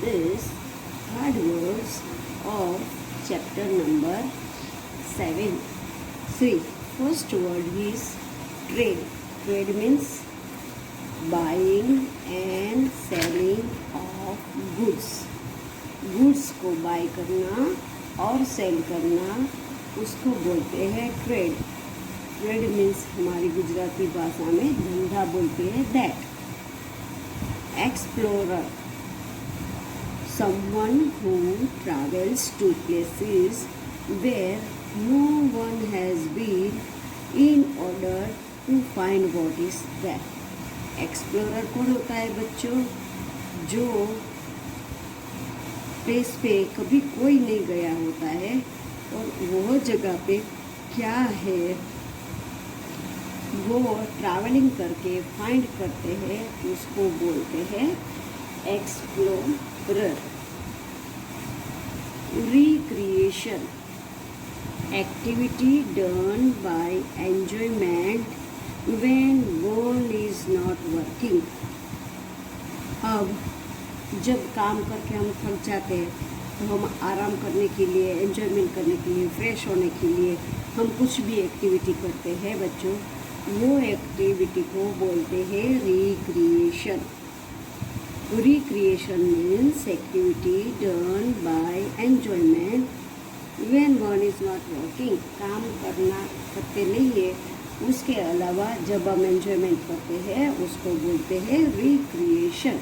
this third words of chapter number 7. See, first word is trade. Trade means buying and selling of goods. Goods को bye करना और cell करना उसको बोलते हैं ट्रेड. ट्रेड मीन्स हमारी गुजराती भाषा में धंधा बोलते हैं. That. Explorer, someone who travels to places where no one has been in order to find what is there. Explorer कौन होता है बच्चों? जो प्लेस पे कभी कोई नहीं गया होता है और वो जगह पे क्या है वो ट्रैवलिंग करके फाइंड करते हैं, उसको बोलते हैं explorer. Recreation, activity done by enjoyment when one is not working. अब जब काम करके हम थक जाते हैं तो हम आराम करने के लिए, एंजॉयमेंट करने के लिए, फ्रेश होने के लिए हम कुछ भी एक्टिविटी करते हैं बच्चों. वो एक्टिविटी को बोलते हैं recreation. Recreation means activity done by enjoyment when one is not working. काम करते नहीं है, उसके अलावा जब हम एंजॉयमेंट करते हैं उसको बोलते हैं recreation.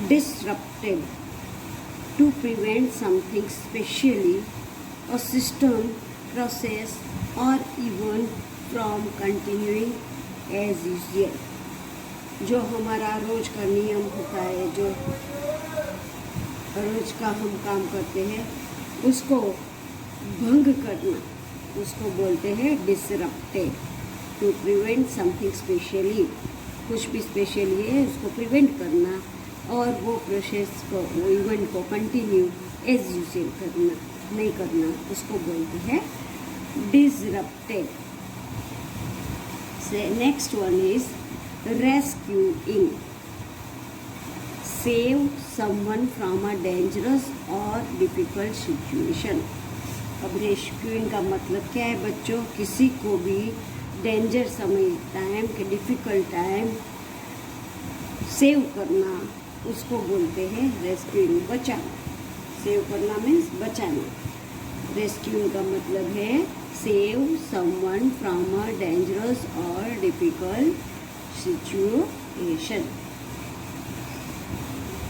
Disrupted, to prevent something, specially a system, process or even from continuing as usual. जो हमारा रोज का नियम होता है, जो रोज का हम काम करते हैं उसको भंग करना, उसको बोलते हैं disrupted. To prevent something specially, कुछ भी स्पेशली है उसको प्रिवेंट करना और वो प्रोसेस को, वो इवेंट को कंटिन्यू एज यूजुअल करना, नहीं करना, उसको बोलते हैं डिसरप्टेड. से next one is rescuing, save someone from a dangerous or difficult situation. अब रेस्क्यूइंग का मतलब क्या है बच्चों? किसी को भी डेंजर समय टाइम के डिफ़िकल्ट टाइम सेव करना, उसको बोलते हैं रेस्क्यूइंग. बचाना, सेव करना मीन्स बचाना. रेस्क्यूइंग का मतलब है save someone from a dangerous और डिफ़िकल्ट सिचुएशन.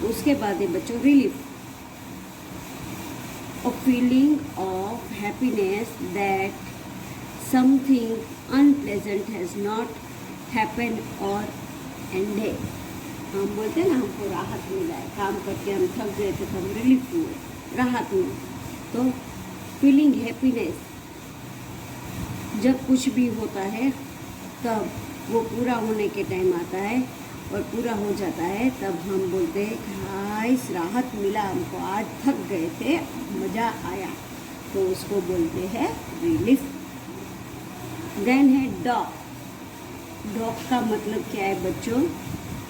उसके बाद है बच्चों relief. A feeling of happiness that something unpleasant has not happen और एंडेड. हम बोलते हैं ना हमको राहत मिला है, काम करके हम थक गए थे तो हम रिलीफ हुए, राहत हुई. तो फीलिंग हैप्पीनेस, जब कुछ भी होता है तब वो पूरा होने के टाइम आता है और पूरा हो जाता है तब हम बोलते हैं कि हाँ इस राहत मिला हमको, आज थक गए थे मज़ा आया, तो उसको बोलते हैं रिलीफ. देन है डॉक. डॉक का मतलब क्या है बच्चों?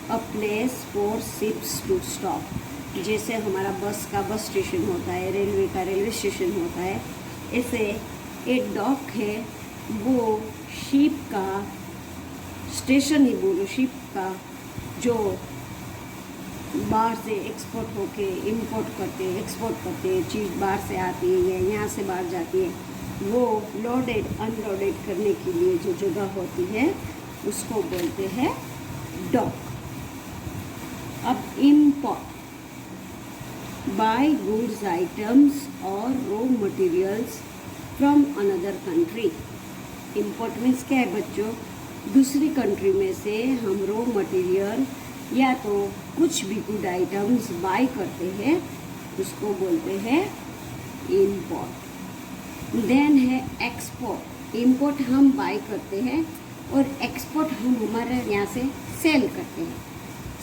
A place for ships to stop. जैसे हमारा बस का बस स्टेशन होता है, रेलवे का रेलवे स्टेशन होता है, ऐसे एक डॉक है, वो शिप का स्टेशन ही बोलो, शिप का जो बाहर से एक्सपोर्ट होके इंपोर्ट करते, एक्सपोर्ट करते चीज़ बाहर से आती है या यहाँ से बाहर जाती है, वो लोडेड अनलोडेड करने के लिए जो जगह होती है उसको बोलते हैं डॉक. अब इम्पोर्ट, बाय गुड्स आइटम्स और raw materials from another country. Import means क्या है बच्चों? दूसरी कंट्री में से हम रॉ मटेरियल या तो कुछ भी गुड आइटम्स बाय करते हैं, उसको बोलते हैं इम्पोर्ट. देन है एक्सपोर्ट. इम्पोर्ट हम बाय करते हैं और एक्सपोर्ट हम हमारे यहाँ से सेल करते हैं.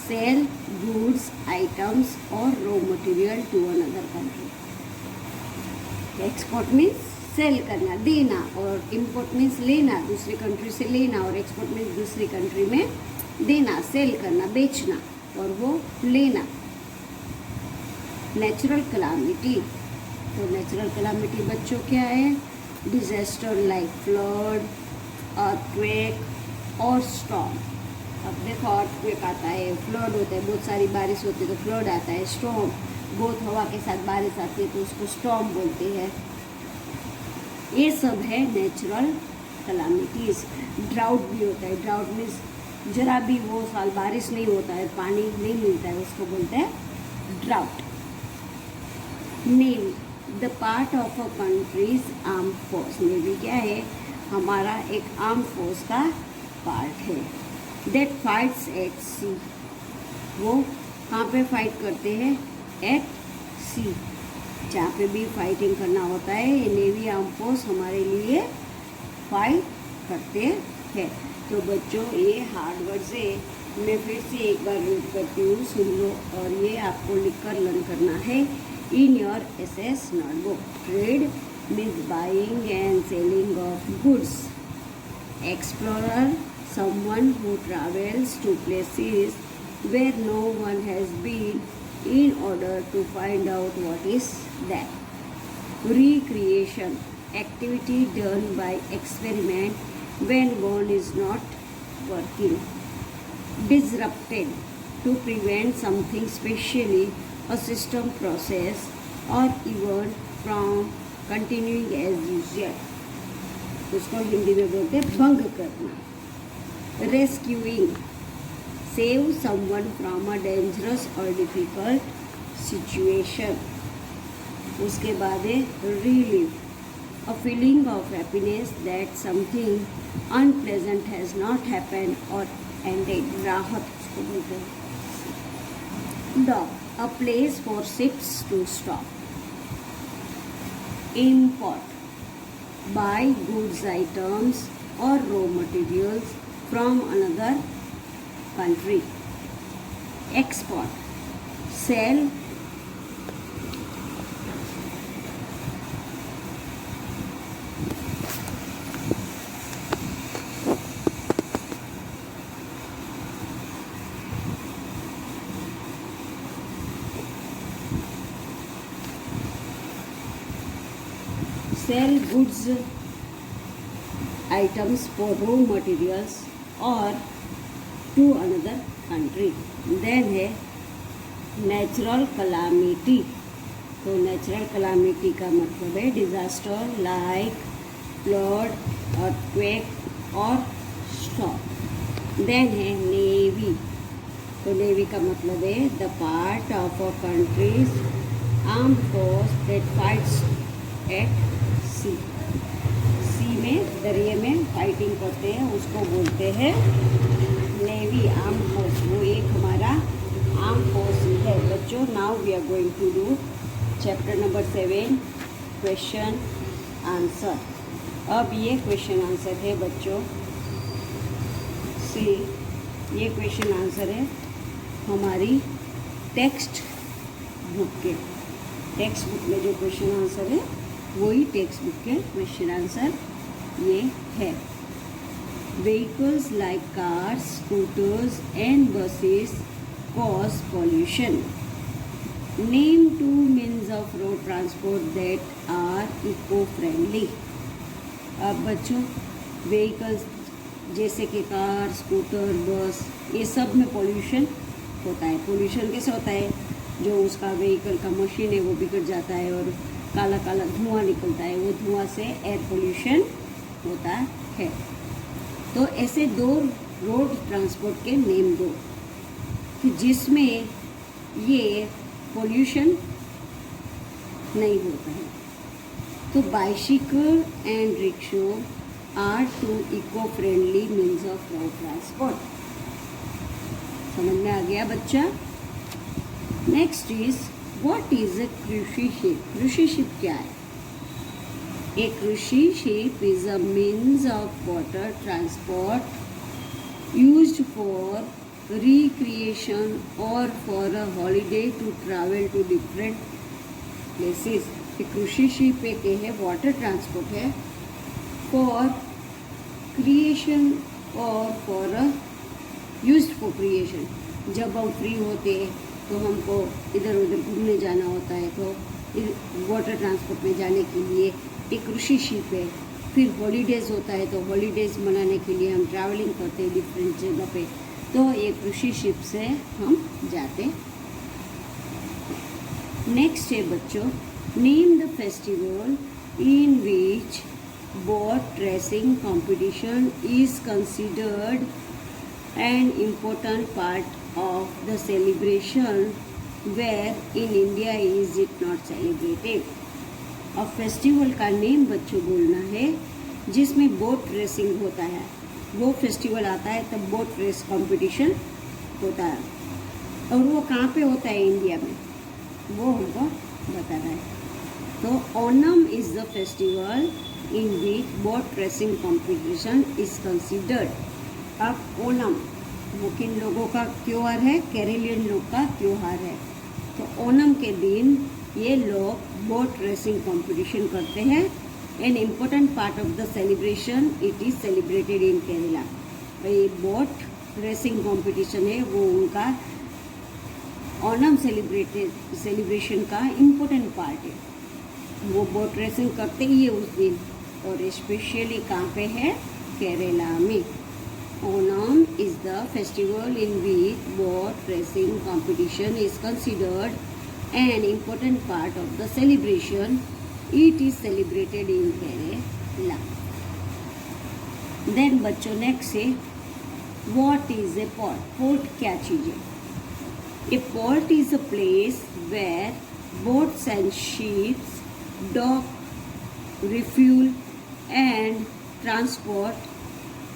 सेल गुड्स आइटम्स और raw material to another country. Export means sell करना, देना, और इम्पोर्ट मीन्स लेना, दूसरी कंट्री से लेना, और एक्सपोर्ट मीन्स दूसरी कंट्री में देना, सेल करना, बेचना और वो लेना. Natural calamity. तो नेचुरल कलामिटी बच्चों क्या है? डिजास्टर लाइक फ्लड, अर्थक्वेक और स्टॉर्म। अब देखो, अर्थक्वेक आता है, फ्लड होता है, बहुत सारी बारिश होती है तो फ्लड आता है। स्टॉर्म, बहुत हवा के साथ बारिश आती है तो उसको स्टॉर्म बोलते हैं। ये सब है नेचुरल कलामिटीज़। ड्राउट भी होता है। ड्राउट मीन्स जरा भी वो साल बारिश नहीं होता है, पानी नहीं मिलता है, उसको बोलते हैं drought. Navy, the part of a country's arm force. Navy क्या है? हमारा एक आर्म फोर्स का पार्ट है। दैट फाइट्स एट सी, वो कहाँ पे फाइट करते हैं? एट सी, जहाँ पे भी फाइटिंग करना होता है ये नेवी आर्म फोर्स हमारे लिए फाइट करते हैं। तो बच्चों, ये हार्ड वर्ड्स है, मैं फिर से एक बार रीड करती हूँ, सुन लो। और ये आपको लिखकर लर्न करना है in your SS notebook. Trade means buying and selling of goods. Explorer, someone who travels to places where no one has been in order to find out what is there. Recreation, activity done by experiment when one is not working. Disrupted, to prevent something, specially a system, process or event from continuing as usual. उसको हिंदी में बोलते हैं भंग करना। Rescuing, save someone from a dangerous or difficult situation. उसके बाद है relief, a feeling of happiness that something unpleasant has not happened or ended. राहत उसको बोलते हैं। Dock, a place for ships to stop. Import, buy goods items or raw materials from another country. Export, sell goods items for raw materials or to another country. Then है natural calamity. तो natural calamity का मतलब है disaster like flood, earthquake और storm. Then है navy. तो navy का मतलब है the part of a country's arm force that fights at sea. Sea में, दरिया में फाइटिंग करते हैं, उसको बोलते हैं नेवी आर्म फोर्स। वो एक हमारा आर्म फोर्स है। बच्चों, now we are going to do chapter number 7, question answer. अब ये क्वेश्चन आंसर है बच्चों। सी, ये क्वेश्चन आंसर है हमारी टेक्स्ट बुक के। टेक्स्ट बुक में जो क्वेश्चन आंसर है वही टेक्स्ट बुक के क्वेश्चन आंसर ये है। Vehicles like cars, scooters and buses cause pollution. Name 2 means of road transport that are eco-friendly. अब बच्चों, vehicles जैसे कि कार, स्कूटर, बस, ये सब में पोल्यूशन होता है। पोल्यूशन कैसे होता है? जो उसका व्हीकल का मशीन है वो बिगड़ जाता है और काला काला धुआं निकलता है, वो धुआं से एयर पोल्यूशन होता है। तो ऐसे 2 रोड ट्रांसपोर्ट के नेम दो कि जिसमें ये पोल्यूशन नहीं होता है। तो bicycle and rickshaw are 2 eco friendly means of road transport. समझ में आ गया बच्चा? Next is what is a cruise ship. कृषि शिप क्या है? A cruise ship is a means of water transport used for recreation or for a holiday to travel to different places. A cruise ship एक है water transport है for creation और for a used for creation। जब हम free होते तो हमको इधर उधर घूमने जाना होता है, तो वाटर ट्रांसपोर्ट में जाने के लिए एक कृषि शिप है। फिर हॉलीडेज़ होता है, तो हॉलीडेज़ मनाने के लिए हम ट्रैवलिंग करते हैं डिफरेंट जगह पे, तो ये कृषि शिप से हम जाते। नेक्स्ट है बच्चों, name the festival in which boat racing competition is considered an important part of the celebration where in India is it not celebrated. अब फेस्टिवल का नेम बच्चों बोलना है जिसमें बोट रेसिंग होता है। वो फेस्टिवल आता है तब बोट रेस कंपटीशन होता है, और वो कहाँ पे होता है इंडिया में, वो हमको बताना है। तो Onam is the festival in which boat racing competition is considered. अब ओनम वो किन लोगों का त्योहार है, केरलियन लोग का त्योहार है। तो ओनम के दिन ये लोग बोट रेसिंग कंपटीशन करते हैं। N important part of the celebration it is celebrated in Kerala. ये बोट रेसिंग कंपटीशन है, वो उनका ओनम सेलिब्रेशन का इम्पोर्टेंट पार्ट है। वो बोट रेसिंग करते ही है उस दिन, और स्पेशली कहाँ पे है, केरला में। Onam is the festival in which boat racing competition is considered an important part of the celebration. It is celebrated in Kerala. Then बच्चों next है, what is a port? Port क्या चीज़ है? A port is a place where boats and ships dock, refuel and transport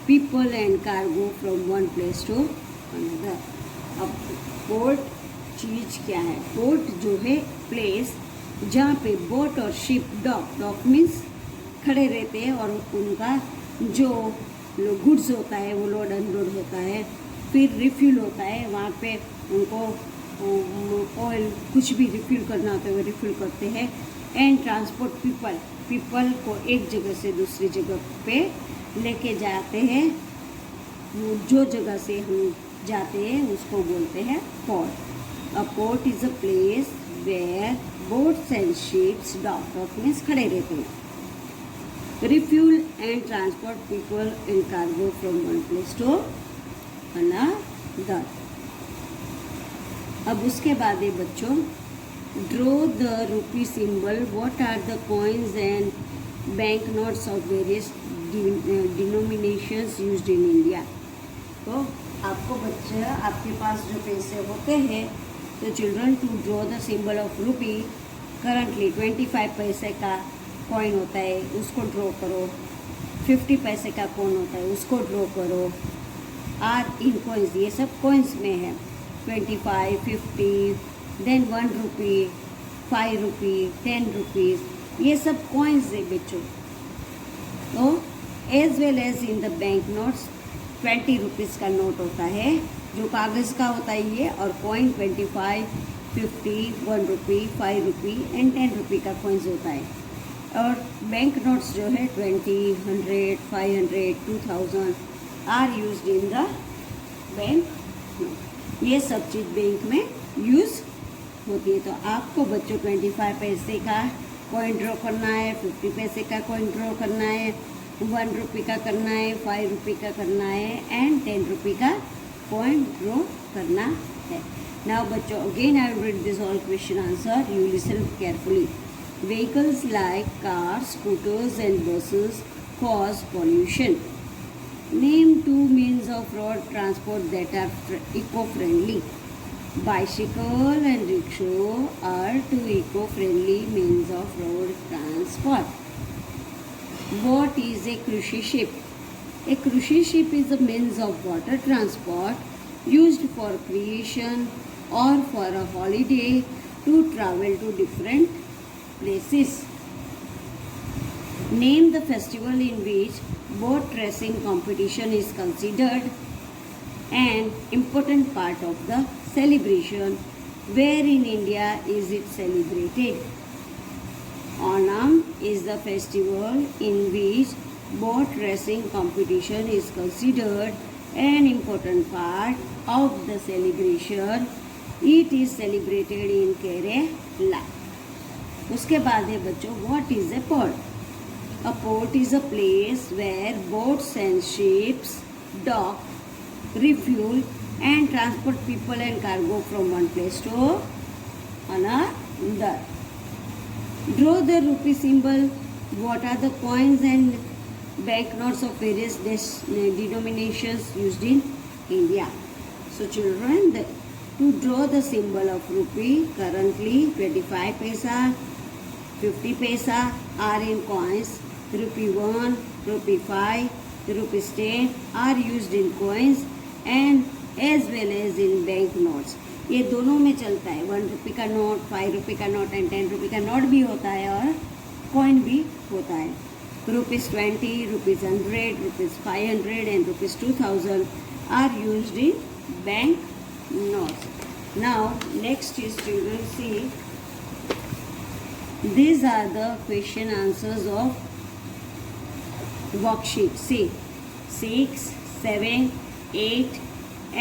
people and cargo from one place to another. अब port चीज़ क्या है? Port जो है place जहाँ पे बोट और शिप डॉक मीन्स खड़े रहते हैं, और उनका जो गुड्स होता है वो लोड अनलोड होता है। फिर रिफ्यूल होता है, वहाँ पे उनको ऑयल कुछ भी रिफ्यूल करना होता है वो रिफ्यूल करते हैं। एंड ट्रांसपोर्ट पीपल को एक जगह से दूसरी जगह पे लेके जाते हैं। वो जो जगह से हम जाते हैं उसको बोलते हैं port. A port is a place where boats and ships dock means खड़े रहते हैं। Refuel and transport people and cargo from one place to another. अब उसके बाद है बच्चों, draw the rupee symbol. What are the coins and banknotes of various denominations used in India? तो आपको बच्चे, आपके पास जो पैसे होते हैं, तो children to draw the symbol of rupee. Currently 25 पैसे का कॉइन होता है, उसको ड्रॉ करो। 50 पैसे का कॉइन होता है, उसको ड्रॉ करो। आर इन कॉइन्स, ये सब कॉइन्स में है। 25, 50, देन 1 रुपी, 5 रुपी, 10 रुपीज़, ये सब कॉइन्स है बच्चों। तो as well as in the bank notes 20 rupees का नोट होता है जो कागज़ का होता है ये, और कॉइन 25, 50, 1 रुपी, 5 रुपी एंड 10 रुपी का कॉइन्स होता है। और बैंक नोट्स जो है 20, 100, 500, 2000 are used in the bank note. ये सब चीज़ बैंक में यूज़ होती है। तो आपको बच्चों 25 पैसे का कॉइन ड्रॉ करना है, 50 पैसे का कॉइन ड्रॉ करना है, 1 रुपी का करना है, 5 रुपी का करना है एंड 10 रुपी का कॉइन ड्रॉ करना है। नाउ बच्चों again I will read this all question answer, you listen carefully. Vehicles like cars, scooters and buses cause pollution. Name 2 means of road transport that are eco-friendly. Bicycle and rickshaw are 2 eco-friendly means of road transport. What is a cruise ship? A cruise ship is a means of water transport used for recreation or for a holiday to travel to different places. Name the festival in which boat racing competition is considered an important part of the celebration. Where in India is it celebrated? Onam is the festival in which boat racing competition is considered an important part of the celebration. It is celebrated in Kerala. उसके बाद है बच्चों what is a port. A port is a place where boats and ships dock, refuel and transport people and cargo from one place to another. Draw the rupee symbol. What are the coins and banknotes of various denominations used in India? So children, to draw the symbol of rupee, currently 25 paisa, 50 paisa are in coins. Rupee 1, rupee 5, rupees 10 are used in coins and as well as in bank notes. ये दोनों में चलता है। 1 रुपये का note, 5 रुपये का note and 10 रुपये का नोट भी होता है और कॉइन भी होता है। Rupees 20, rupees 100, rupees 500 and rupees 2000 are used in bank notes. Now next is children see, these are the question answers of worksheet. See, 6, 7, 8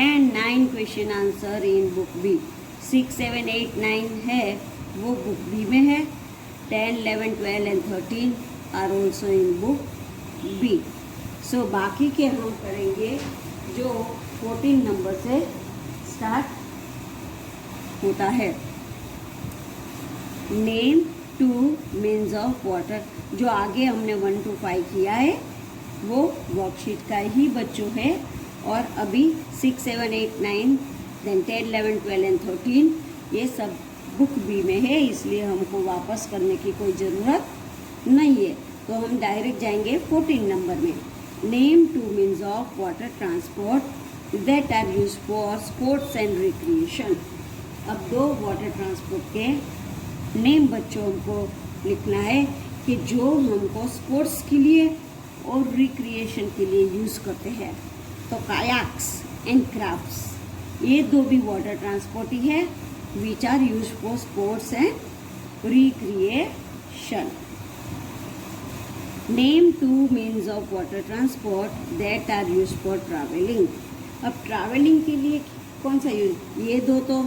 and 9 question answer in book B. 6, 7, 8, 9 है वो book B में है। 10, 11, 12 and 13 are also in book B. So बाकी के हम करेंगे जो 14 number से स्टार्ट होता है। Name 2 means of water. जो आगे हमने 1 to 5 किया है वो वर्कशीट का ही बच्चों है और अभी 6, 7, 8, 9 देन 10, 11, 12 एंड 13 ये सब बुक बी में है, इसलिए हमको वापस करने की कोई ज़रूरत नहीं है। तो हम डायरेक्ट जाएंगे 14 नंबर में। Name 2 means of water transport that are use for sports and recreation. अब 2 वाटर ट्रांसपोर्ट के नेम बच्चों हमको लिखना है कि जो हमको स्पोर्ट्स के लिए और रिक्रिएशन के लिए यूज़ करते हैं। तो कायाक्स एंड क्राफ्ट्स ये 2 भी वाटर ट्रांसपोर्ट ही है which are use for sports and recreation. Name 2 means of water transport that are use for travelling. अब ट्रैवलिंग के लिए कौन सा यूज, ये 2 तो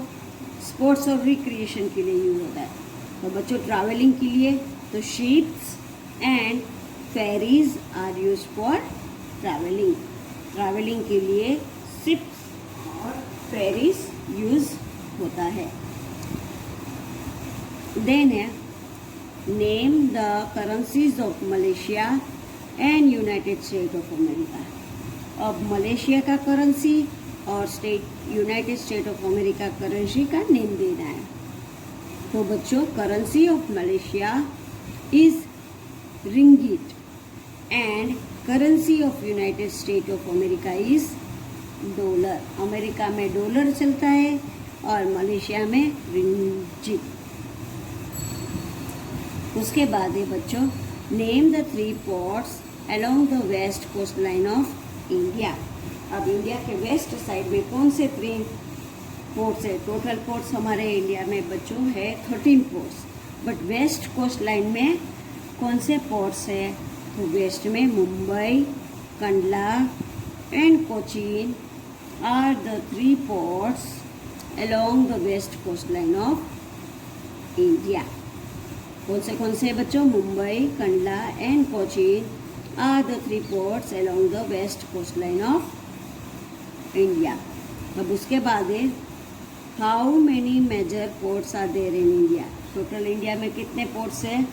स्पोर्ट्स और रिक्रिएशन के लिए यूज होता है। तो बच्चों ट्रैवलिंग के लिए तो ships and ferries are use for travelling. Travelling के लिए शिप्स और फेरीज यूज होता है। देन है name the currencies of Malaysia and United state of America. अब मलेशिया का करेंसी और United state of America currency का नेम देना है। तो बच्चों currency of Malaysia is ringgit and currency of United state of America is dollar. America में dollar चलता है और मलेशिया में रिंगिट। उसके बाद है बच्चों name the 3 ports along the west coast line of India. अब इंडिया के वेस्ट साइड में कौन से 3 पोर्ट्स है? टोटल पोर्ट्स हमारे इंडिया में बच्चों है 13 ports, but west coast line में कौन से पोर्ट्स है? तो वेस्ट में Mumbai, Kandla and Cochin are the 3 ports along the west coast line of India. कौन से बच्चों? Mumbai, Kandla and Cochin are the 3 ports along the west coast line of India. अब उसके बाद है how many major ports are there in India. Total India में कितने ports हैं?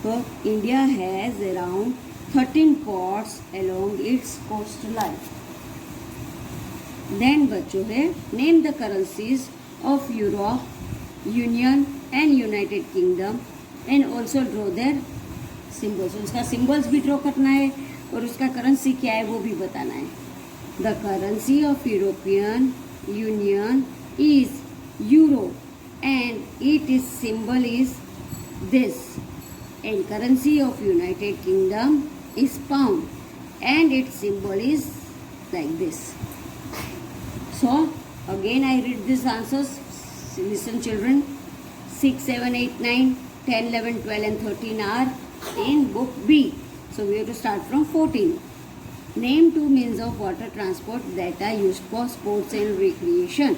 तो India has around 13 ports along its coast line. Then बच्चों है name the currencies of Europe, union and United Kingdom and also draw their symbols. उसका symbols भी draw करना है और उसका करेंसी क्या है वो भी बताना है। The currency of European union is euro and its symbol is this, and currency of United Kingdom is pound and its symbol is like this. So again I read these answers. Listen children, 6, 7, 8, 9, 10, 11, 12 and 13 are in book B. So we have to start from 14. Name 2 means of water transport that are used for sports and recreation.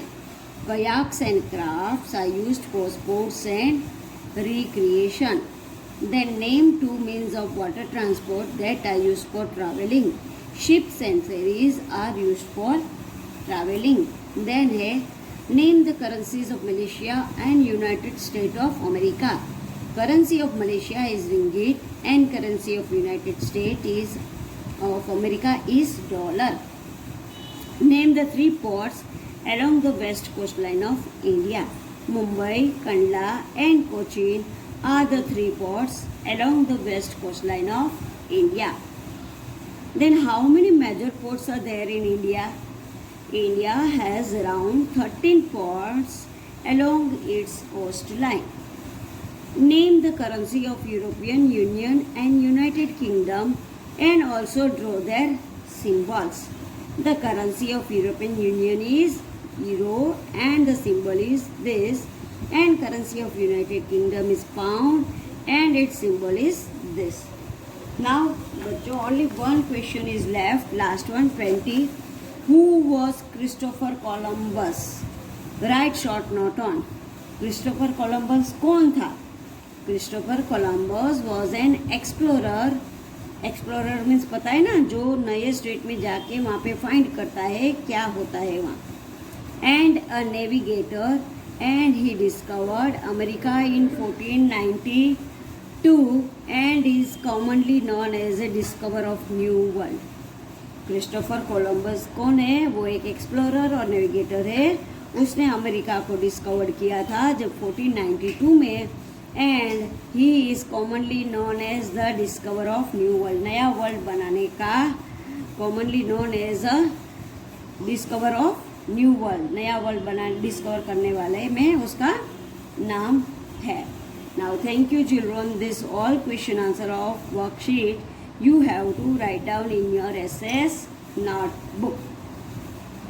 Kayaks and crafts are used for sports and recreation. Then name two means of water transport that are used for traveling. Ships and ferries are used for traveling. Then है name the currencies of Malaysia and United States of America. Currency of Malaysia is ringgit and currency of United States is of America is dollar. Name the three ports along the west coastline of India. Mumbai, Kandla and Cochin are the three ports along the west coastline of India. Then how many major ports are there in India? India has around 13 ports along its coastline. Name the currency of European Union and United Kingdom and also draw their symbols. The currency of European Union is euro and the symbol is this, and currency of United Kingdom is pound and its symbol is this. Now only one question is left, last one, 20. Who was Christopher Columbus? Write short note on. Christopher Columbus कौन था? Christopher Columbus was an explorer. Explorer means पता है ना, जो नए state में जाके वहाँ पे फाइंड करता है क्या होता है वहाँ. And a navigator and he discovered America in 1492 and is commonly known as a discover of new world. Christopher Columbus कौन है? वो एक एक्सप्लोरर और नेविगेटर है. उसने अमेरिका को डिस्कवर किया था जब 1492 में, and he is commonly known as the discover of new world. नया वर्ल्ड बनाने का commonly known as a discover of new world. नया वर्ल्ड बना डिस्कवर करने वाले में उसका नाम है. Now thank you children. This all question answer of worksheet you have to write down in your essays notebook.